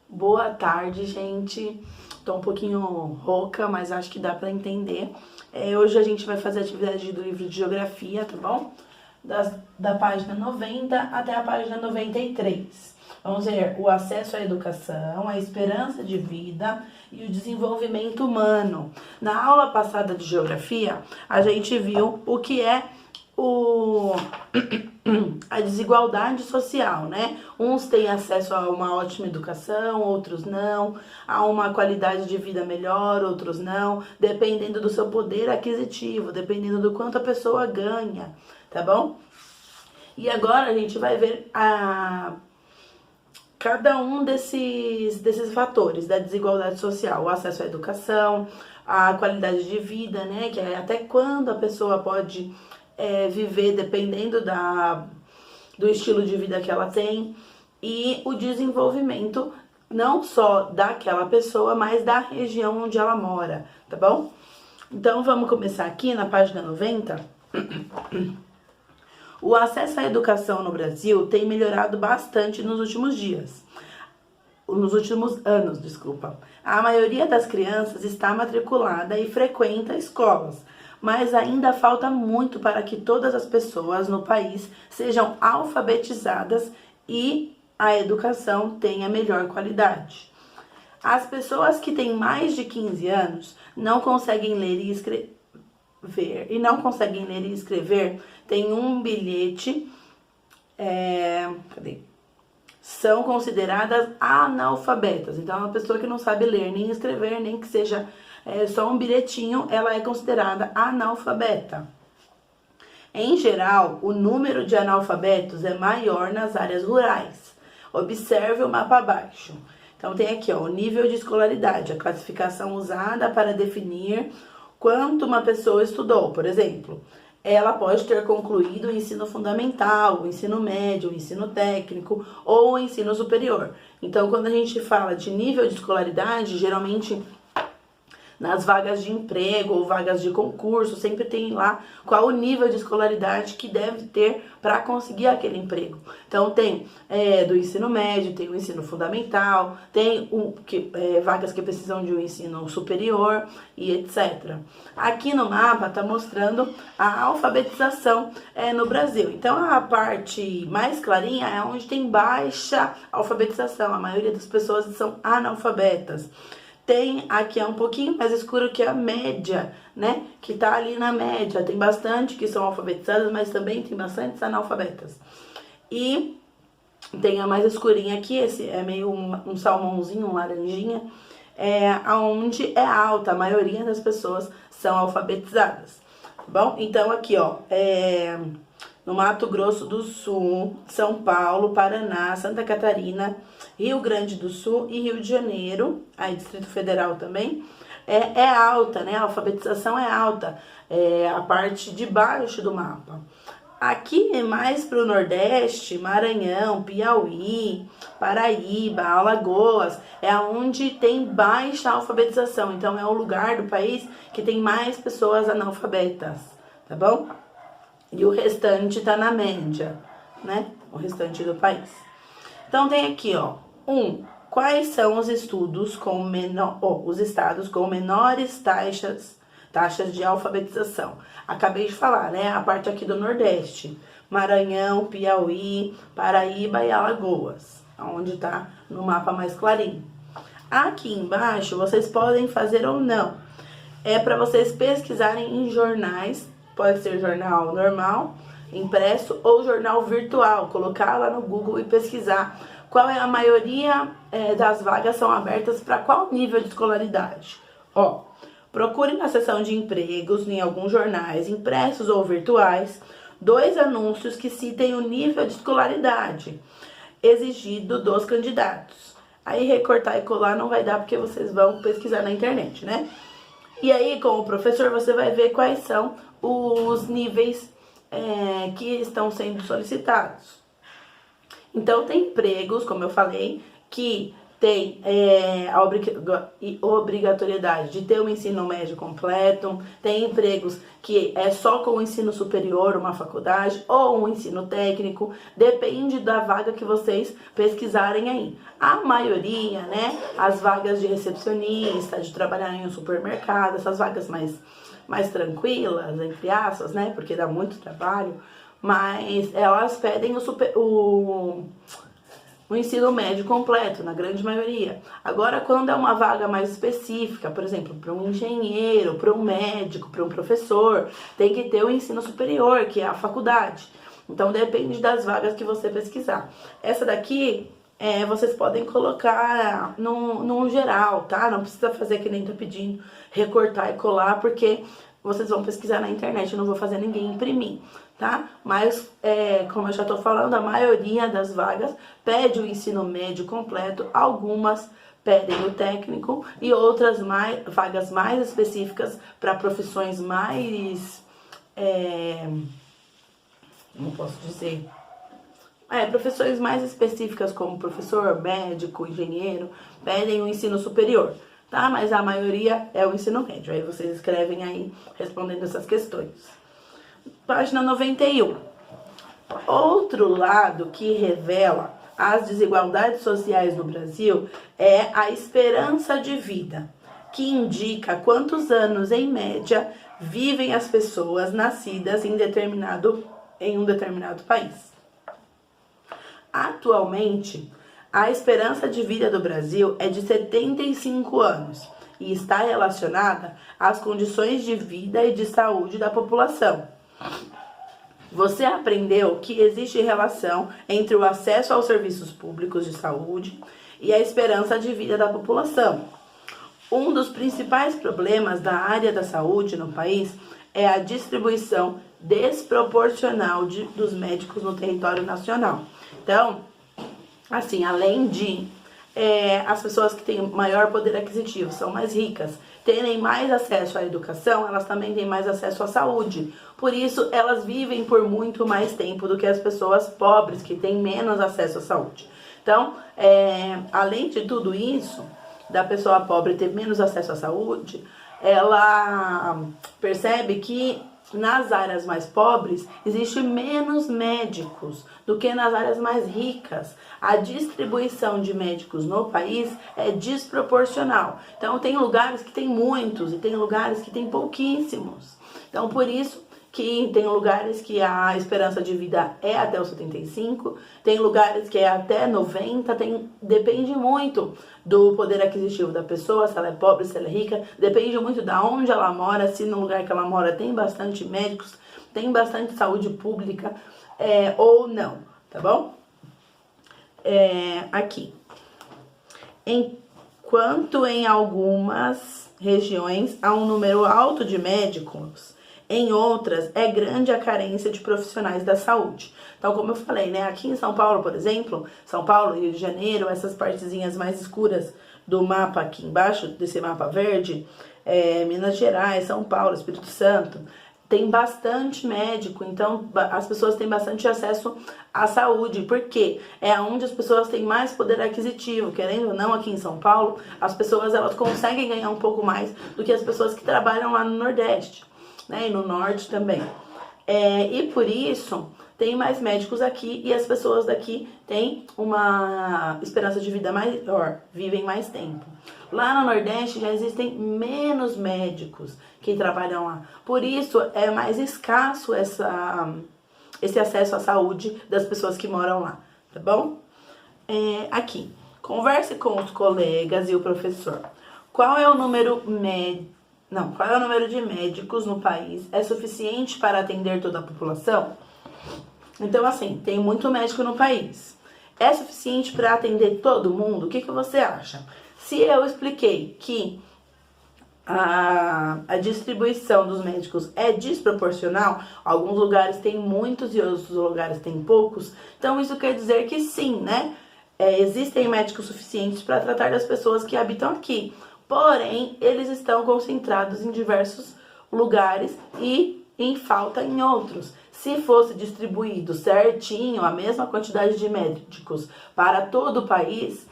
Boa tarde, gente. Tô um pouquinho rouca, mas acho que dá pra entender. Hoje a gente vai fazer a atividade do livro de geografia, tá bom? Da página 90 até a página 93. Vamos ver o acesso à educação, a esperança de vida e o desenvolvimento humano. Na aula passada de geografia, a gente viu o que é a desigualdade social, né? Uns têm acesso a uma ótima educação, outros não, a uma qualidade de vida melhor, outros não, dependendo do seu poder aquisitivo, dependendo do quanto a pessoa ganha, tá bom? E agora a gente vai ver cada um desses fatores da desigualdade social, o acesso à educação, a qualidade de vida, né? Que é até quando a pessoa pode viver dependendo do estilo de vida que ela tem, e o desenvolvimento não só daquela pessoa, mas da região onde ela mora, tá bom? Então vamos começar aqui na página 90. O acesso à educação no Brasil tem melhorado bastante nos últimos anos, desculpa. A maioria das crianças está matriculada e frequenta escolas, mas ainda falta muito para que todas as pessoas no país sejam alfabetizadas e a educação tenha melhor qualidade. As pessoas que têm mais de 15 anos não conseguem ler e escrever, têm um bilhete, são consideradas analfabetas. Então, uma pessoa que não sabe ler nem escrever, nem que seja só um bilhetinho, ela é considerada analfabeta. Em geral, o número de analfabetos é maior nas áreas rurais. Observe o mapa abaixo. Então, tem aqui o nível de escolaridade, a classificação usada para definir quanto uma pessoa estudou. Por exemplo, ela pode ter concluído o ensino fundamental, o ensino médio, o ensino técnico ou o ensino superior. Então, quando a gente fala de nível de escolaridade, geralmente nas vagas de emprego ou vagas de concurso, sempre tem lá qual o nível de escolaridade que deve ter para conseguir aquele emprego. Então tem do ensino médio, tem o ensino fundamental, tem vagas que precisam de um ensino superior e etc. Aqui no mapa está mostrando a alfabetização no Brasil. Então a parte mais clarinha é onde tem baixa alfabetização, a maioria das pessoas são analfabetas. Tem aqui um pouquinho mais escuro que a média, né? Que tá ali na média. Tem bastante que são alfabetizadas, mas também tem bastante analfabetas. E tem a mais escurinha aqui, esse é meio um salmãozinho, um laranjinha, onde é alta, a maioria das pessoas são alfabetizadas. Tá bom? Então aqui, ó, no Mato Grosso do Sul, São Paulo, Paraná, Santa Catarina, Rio Grande do Sul e Rio de Janeiro, aí Distrito Federal também, é alta, né? A alfabetização é alta, a parte de baixo do mapa. Aqui mais para o Nordeste, Maranhão, Piauí, Paraíba, Alagoas, é onde tem baixa alfabetização. Então é o lugar do país que tem mais pessoas analfabetas, tá bom? E o restante tá na média, né? O restante do país. Então tem aqui, ó, quais são os estados com menores taxas de alfabetização? Acabei de falar, né? A parte aqui do Nordeste, Maranhão, Piauí, Paraíba e Alagoas, onde tá no mapa mais clarinho. Aqui embaixo vocês podem fazer ou não. É para vocês pesquisarem em jornais. Pode ser jornal normal, impresso ou jornal virtual. Colocar lá no Google e pesquisar qual é a maioria das vagas são abertas para qual nível de escolaridade. Ó, procure na seção de empregos, em alguns jornais, impressos ou virtuais, 2 anúncios que citem o nível de escolaridade exigido dos candidatos. Aí recortar e colar não vai dar porque vocês vão pesquisar na internet, né? E aí, com o professor, você vai ver quais são os níveis que estão sendo solicitados. Então, tem empregos, como eu falei, que tem a obrigatoriedade de ter um ensino médio completo, tem empregos que é só com o ensino superior, uma faculdade, ou um ensino técnico, depende da vaga que vocês pesquisarem aí. A maioria, né, as vagas de recepcionista, de trabalhar em um supermercado, essas vagas mais tranquilas, entre aspas, né, porque dá muito trabalho, mas elas pedem o ensino médio completo, na grande maioria. Agora, quando é uma vaga mais específica, por exemplo, para um engenheiro, para um médico, para um professor, tem que ter o ensino superior, que é a faculdade. Então, depende das vagas que você pesquisar. Essa daqui, vocês podem colocar num geral, tá? Não precisa fazer que nem tô pedindo, recortar e colar, porque vocês vão pesquisar na internet, eu não vou fazer ninguém imprimir, tá? Mas, como eu já tô falando, a maioria das vagas pede o ensino médio completo, algumas pedem o técnico e outras vagas mais específicas para profissões mais, como posso dizer? Profissões mais específicas como professor, médico, engenheiro, pedem o ensino superior, tá? Mas a maioria é o ensino médio. Aí vocês escrevem aí, respondendo essas questões. Página 91. Outro lado que revela as desigualdades sociais no Brasil é a esperança de vida, que indica quantos anos, em média, vivem as pessoas nascidas em um determinado país. Atualmente, a esperança de vida do Brasil é de 75 anos e está relacionada às condições de vida e de saúde da população. Você aprendeu que existe relação entre o acesso aos serviços públicos de saúde e a esperança de vida da população. Um dos principais problemas da área da saúde no país é a distribuição desproporcional dos médicos no território nacional. Então, assim, além de as pessoas que têm maior poder aquisitivo, são mais ricas, terem mais acesso à educação, elas também têm mais acesso à saúde. Por isso, elas vivem por muito mais tempo do que as pessoas pobres, que têm menos acesso à saúde. Então, além de tudo isso, da pessoa pobre ter menos acesso à saúde, ela percebe que nas áreas mais pobres existe menos médicos do que nas áreas mais ricas. A distribuição de médicos no país é desproporcional. Então tem lugares que tem muitos e tem lugares que tem pouquíssimos. Então por isso que tem lugares que a esperança de vida é até os 75, tem lugares que é até 90, depende muito do poder aquisitivo da pessoa, se ela é pobre, se ela é rica, depende muito de onde ela mora, se no lugar que ela mora tem bastante médicos, tem bastante saúde pública ou não, tá bom? Aqui. Enquanto em algumas regiões há um número alto de médicos, em outras, é grande a carência de profissionais da saúde. Então, como eu falei, né? Aqui em São Paulo, por exemplo, São Paulo, Rio de Janeiro, essas partezinhas mais escuras do mapa aqui embaixo, desse mapa verde, Minas Gerais, São Paulo, Espírito Santo, tem bastante médico, então as pessoas têm bastante acesso à saúde, porque é onde as pessoas têm mais poder aquisitivo, querendo ou não, aqui em São Paulo, as pessoas elas conseguem ganhar um pouco mais do que as pessoas que trabalham lá no Nordeste, né, e no Norte também. E por isso, tem mais médicos aqui e as pessoas daqui têm uma esperança de vida maior, vivem mais tempo. Lá no Nordeste já existem menos médicos que trabalham lá. Por isso, é mais escasso esse acesso à saúde das pessoas que moram lá, tá bom? Aqui, converse com os colegas e o professor. Qual é o número de médicos no país? É suficiente para atender toda a população? Então, assim, tem muito médico no país. É suficiente para atender todo mundo? O que você acha? Se eu expliquei que a distribuição dos médicos é desproporcional, alguns lugares tem muitos e outros lugares tem poucos, então isso quer dizer que sim, né? Existem médicos suficientes para tratar das pessoas que habitam aqui. Porém, eles estão concentrados em diversos lugares e em falta em outros. Se fosse distribuído certinho a mesma quantidade de médicos para todo o país,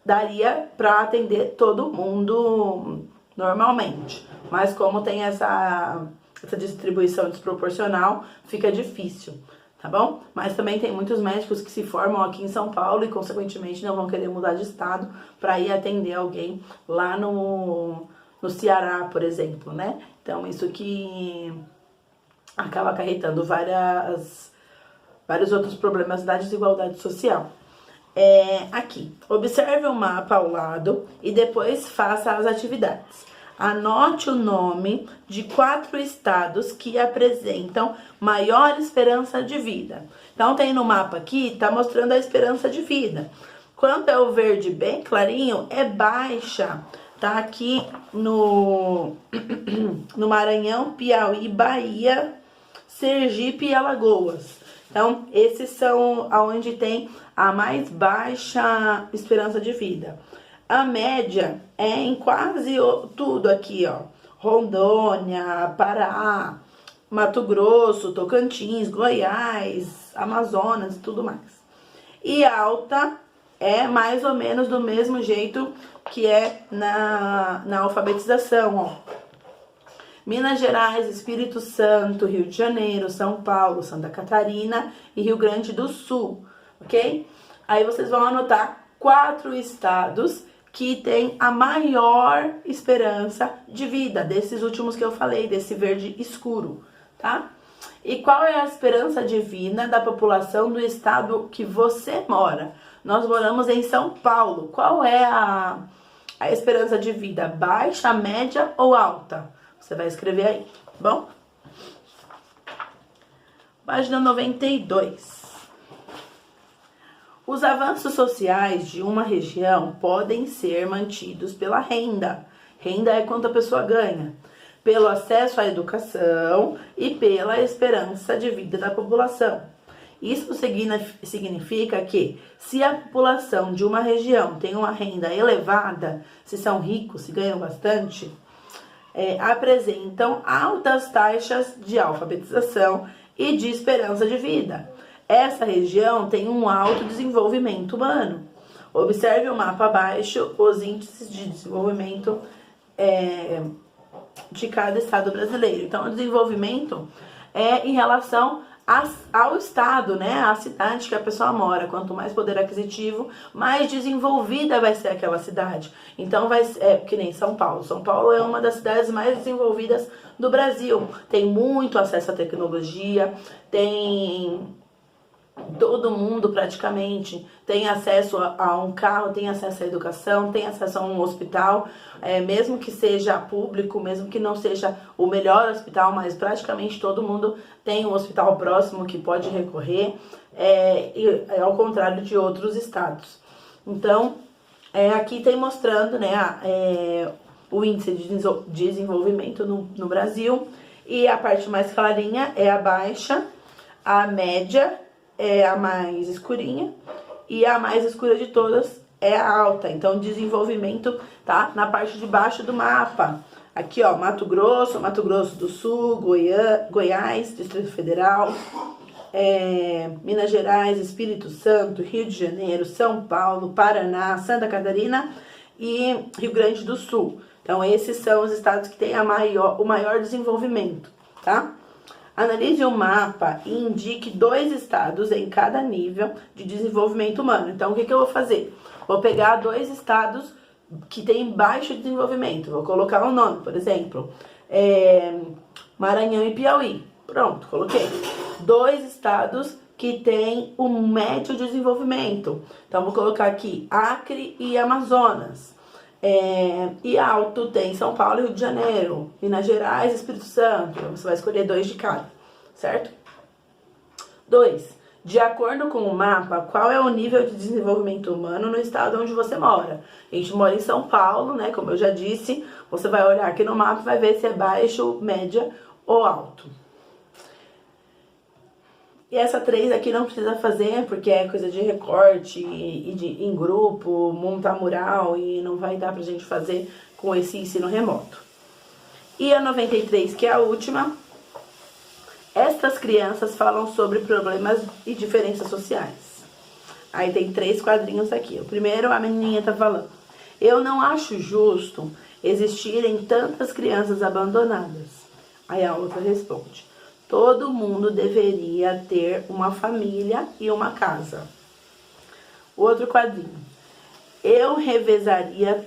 daria para atender todo mundo normalmente. Mas como tem essa distribuição desproporcional, fica difícil, tá bom? Mas também tem muitos médicos que se formam aqui em São Paulo e, consequentemente, não vão querer mudar de estado para ir atender alguém lá no Ceará, por exemplo, né? Então, isso que acaba acarretando vários outros problemas da desigualdade social. Aqui, observe o mapa ao lado e depois faça as atividades. Anote o nome de 4 estados que apresentam maior esperança de vida. Então, tem no mapa aqui, tá mostrando a esperança de vida. Quando é o verde bem clarinho, é baixa. Tá aqui no Maranhão, Piauí, Bahia, Sergipe e Alagoas. Então, esses são onde tem a mais baixa esperança de vida. A média é em quase tudo aqui, ó. Rondônia, Pará, Mato Grosso, Tocantins, Goiás, Amazonas e tudo mais. E alta é mais ou menos do mesmo jeito que é na alfabetização, ó. Minas Gerais, Espírito Santo, Rio de Janeiro, São Paulo, Santa Catarina e Rio Grande do Sul, ok? Aí vocês vão anotar 4 estados que têm a maior esperança de vida, desses últimos que eu falei, desse verde escuro, tá? E qual é a esperança de vida da população do estado que você mora? Nós moramos em São Paulo. Qual é a esperança de vida? Baixa, média ou alta? Você vai escrever aí, tá bom? Página 92. Os avanços sociais de uma região podem ser mantidos pela renda. Renda é quanto a pessoa ganha. Pelo acesso à educação e pela esperança de vida da população. Isso significa que, se a população de uma região tem uma renda elevada, se são ricos, se ganham bastante, apresentam altas taxas de alfabetização e de esperança de vida. Essa região tem um alto desenvolvimento humano. Observe o mapa abaixo, os índices de desenvolvimento de cada estado brasileiro. Então, o desenvolvimento é em relação ao estado, né? A cidade que a pessoa mora. Quanto mais poder aquisitivo, mais desenvolvida vai ser aquela cidade. Então, que nem São Paulo. São Paulo é uma das cidades mais desenvolvidas do Brasil. Tem muito acesso à tecnologia, todo mundo praticamente tem acesso a um carro, tem acesso à educação, tem acesso a um hospital, mesmo que seja público, mesmo que não seja o melhor hospital, mas praticamente todo mundo tem um hospital próximo que pode recorrer, ao contrário de outros estados. Então, aqui tem mostrando, né, o índice de desenvolvimento no Brasil, e a parte mais clarinha é a baixa, a média é a mais escurinha e a mais escura de todas é a alta. Então, desenvolvimento tá na parte de baixo do mapa. Aqui, ó, Mato Grosso do Sul, Goiás, Distrito Federal, Minas Gerais, Espírito Santo, Rio de Janeiro, São Paulo, Paraná, Santa Catarina e Rio Grande do Sul. Então, esses são os estados que têm o maior desenvolvimento, tá? Analise o mapa e indique 2 estados em cada nível de desenvolvimento humano. Então, o que eu vou fazer? Vou pegar 2 estados que têm baixo desenvolvimento. Vou colocar um nome, por exemplo, Maranhão e Piauí. Pronto, coloquei. 2 estados que têm um médio desenvolvimento. Então, vou colocar aqui Acre e Amazonas. E alto tem São Paulo e Rio de Janeiro, Minas Gerais e Espírito Santo. Você vai escolher 2 de cada, certo? 2. De acordo com o mapa, qual é o nível de desenvolvimento humano no estado onde você mora? A gente mora em São Paulo, né? Como eu já disse, você vai olhar aqui no mapa e vai ver se é baixo, média ou alto. E essa 3 aqui não precisa fazer, porque é coisa de recorte e em grupo, montar mural, e não vai dar pra gente fazer com esse ensino remoto. E a 93, que é a última, estas crianças falam sobre problemas e diferenças sociais. Aí tem 3 quadrinhos aqui. O primeiro, a menininha tá falando: eu não acho justo existirem tantas crianças abandonadas. Aí a outra responde: todo mundo deveria ter uma família e uma casa. O outro quadrinho: eu revezaria.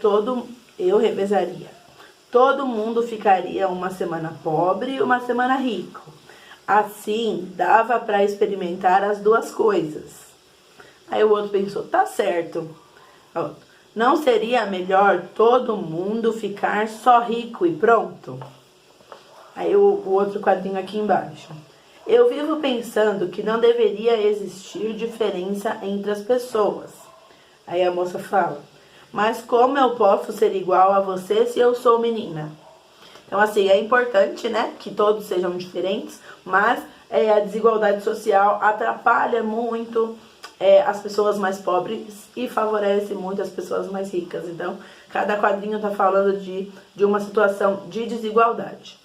Todo mundo ficaria uma semana pobre e uma semana rico. Assim, dava para experimentar as 2 coisas. Aí o outro pensou: tá certo. Não seria melhor todo mundo ficar só rico e pronto? Aí o outro quadrinho aqui embaixo: eu vivo pensando que não deveria existir diferença entre as pessoas. Aí a moça fala: mas como eu posso ser igual a você se eu sou menina? Então, assim, é importante, né, que todos sejam diferentes, mas a desigualdade social atrapalha muito as pessoas mais pobres e favorece muito as pessoas mais ricas. Então, cada quadrinho está falando de uma situação de desigualdade.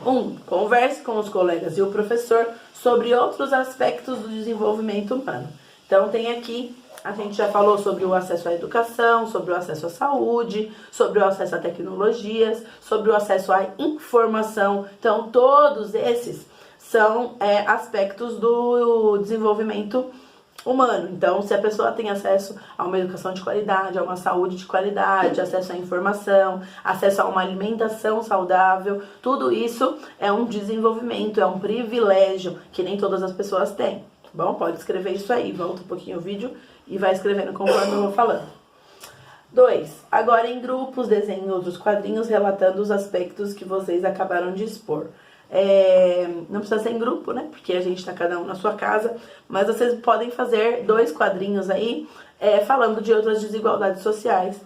1. Converse com os colegas e o professor sobre outros aspectos do desenvolvimento humano. Então, tem aqui, a gente já falou sobre o acesso à educação, sobre o acesso à saúde, sobre o acesso a tecnologias, sobre o acesso à informação. Então, todos esses são aspectos do desenvolvimento humano. Então, se a pessoa tem acesso a uma educação de qualidade, a uma saúde de qualidade, acesso à informação, acesso a uma alimentação saudável, tudo isso é um desenvolvimento, é um privilégio que nem todas as pessoas têm. Bom, pode escrever isso aí, volta um pouquinho o vídeo e vai escrevendo conforme eu vou falando. 2. Agora em grupos, desenhem outros quadrinhos relatando os aspectos que vocês acabaram de expor. Não precisa ser em grupo, né? Porque a gente tá cada um na sua casa, mas vocês podem fazer 2 quadrinhos aí falando de outras desigualdades sociais,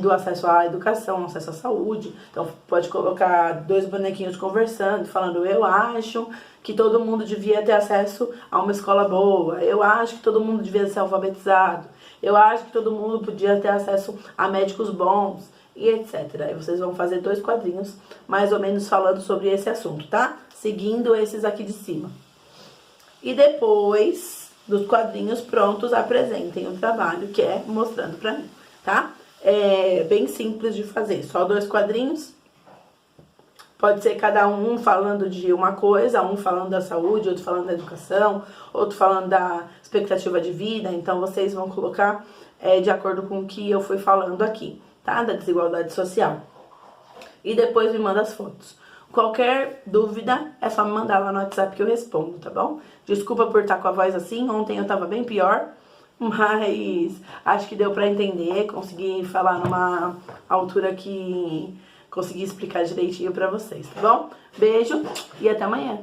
do acesso à educação, acesso à saúde. Então pode colocar 2 bonequinhos conversando, falando: eu acho que todo mundo devia ter acesso a uma escola boa, eu acho que todo mundo devia ser alfabetizado, eu acho que todo mundo podia ter acesso a médicos bons, e etc. Aí vocês vão fazer 2 quadrinhos, mais ou menos falando sobre esse assunto, tá? Seguindo esses aqui de cima. E depois dos quadrinhos prontos, apresentem o trabalho que é mostrando pra mim, tá? É bem simples de fazer, só 2 quadrinhos. Pode ser cada um falando de uma coisa, um falando da saúde, outro falando da educação, outro falando da expectativa de vida. Então, vocês vão colocar de acordo com o que eu fui falando aqui, tá? Da desigualdade social. E depois me manda as fotos. Qualquer dúvida, é só me mandar lá no WhatsApp que eu respondo, tá bom? Desculpa por estar com a voz assim, ontem eu tava bem pior, mas acho que deu pra entender, consegui falar numa altura que consegui explicar direitinho pra vocês, tá bom? Beijo e até amanhã.